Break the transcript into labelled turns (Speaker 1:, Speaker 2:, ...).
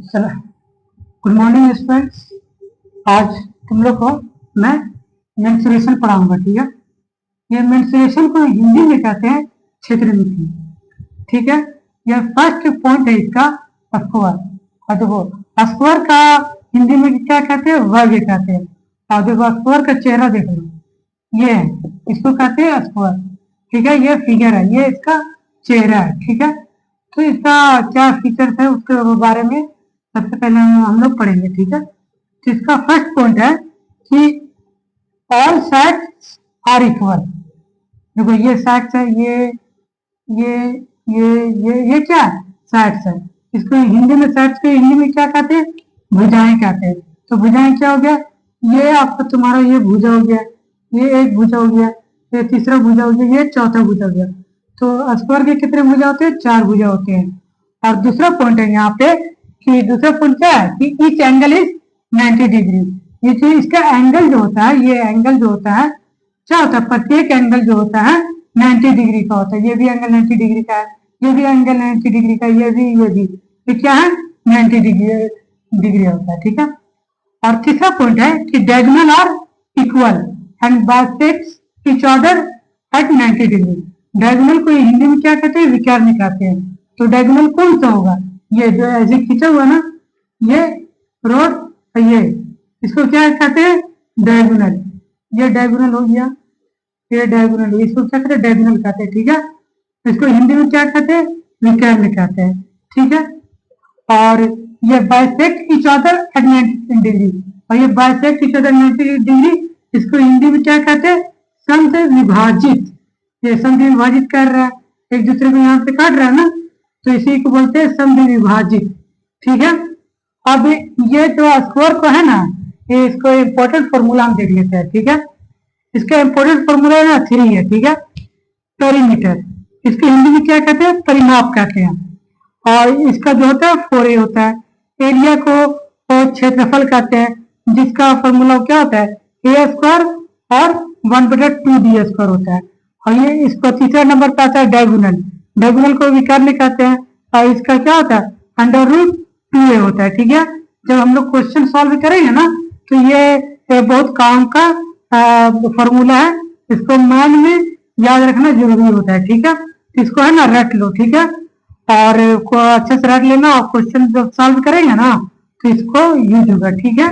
Speaker 1: चलो, good morning students. आज तुम लोग को मैं मेंस्ट्रुएशन पढ़ाऊंगा, ठीक है। ये मेंस्ट्रुएशन को हिंदी में कहते हैं क्षेत्रमिति, ठीक है। यह फर्स्ट पॉइंट है इसका स्क्वायर। और देखो स्क्वायर का हिंदी में क्या कहते हैं, वर्ग कहते हैं। और देखो स्क्वायर का चेहरा देख लो, ये है, इसको कहते हैं स्क्वायर, ठीक है। ये फिगर है, ये इसका चेहरा है, ठीक है। तो इसका क्या फीचर्स है उसके बारे में सबसे पहले हम लोग पढ़ेंगे, ठीक है। तो इसका फर्स्ट पॉइंट है कि ऑल साइड्स आर इक्वल। देखो ये साइड्स है, ये क्या है, साइड्स है। इसको हिंदी में साइड्स को हिंदी में क्या कहते हैं, भुजाएं कहते हैं। तो भुजाएं क्या हो गया, ये आपका तुम्हारा ये भुजा हो गया, ये एक भुजा हो गया, ये तीसरा भुजा हो गया, ये चौथा भुजा हो गया। तो स्क्वायर के कितने भुजा होते हैं, 4 भुजा होते हैं। और दूसरा पॉइंट है यहाँ पे कि दूसरा पॉइंट क्या है कि ईच एंगल इज 90 डिग्री। ये जो इसका एंगल जो होता है, ये एंगल जो होता है क्या होता है, प्रत्येक एंगल जो होता है 90 डिग्री का होता है। ये भी एंगल 90 डिग्री का है, ये भी एंगल 90 डिग्री का, ये भी ये क्या है 90 डिग्री होता है, ठीक है। और तीसरा पॉइंट है कि diagonal are equal and bisects each other at 90 degree. Diagonal को हिंदी में क्या कहते हैं, विकर्ण कहते हैं। तो डायगोनल कौन सा होगा, ये जो ऐसे खींचा हुआ ना, ये रोड, ये इसको क्या कहते हैं, डायगोनल। ये डायगोनल हो गया, ये डायगोनल, इसको क्या कहते हैं, डायगोनल कहते हैं, ठीक है। इसको हिंदी में क्या कहते हैं, विकर्ण कहते हैं, ठीक है। और ये bisect each other at 90 degree, और ये बाइसेक्ट ईच अदर 90 डिग्री, इसको हिंदी में क्या कहते हैं, सम से विभाजित। ये सम से विभाजित कर रहा है, एक दूसरे को यहाँ पे काट रहा है ना, तो इसी को बोलते हैं सम से विभाजित, ठीक है। अब ये जो स्क्वायर को है ना, ये इसको इम्पोर्टेंट फॉर्मूला हम देख लेते हैं, ठीक है। इसका इम्पोर्टेंट फॉर्मूला है ना 3 है, ठीक है। पेरीमीटर, इसको हिंदी में क्या कहते हैं, परिमाप कहते हैं। और इसका जो होता है 4a होता है। एरिया को क्षेत्रफल कहते हैं, जिसका फॉर्मूला क्या होता है, ए स्क्वायर और 1/2d² होता है। और ये इसको तीसरा नंबर पे आता है डायगोनल। डायगोनल को विकर्ण कहते हैं, और इसका क्या होता है, √2a होता है, ठीक है। जब हम लोग क्वेश्चन सॉल्व करेंगे ना, तो ये बहुत काम का फॉर्मूला है। इसको मान में याद रखना जरूरी होता है, ठीक है। इसको है ना रट लो, ठीक है। और अच्छे से रट लेना, और क्वेश्चन जब सॉल्व करेंगे ना तो इसको यूज होगा, ठीक है।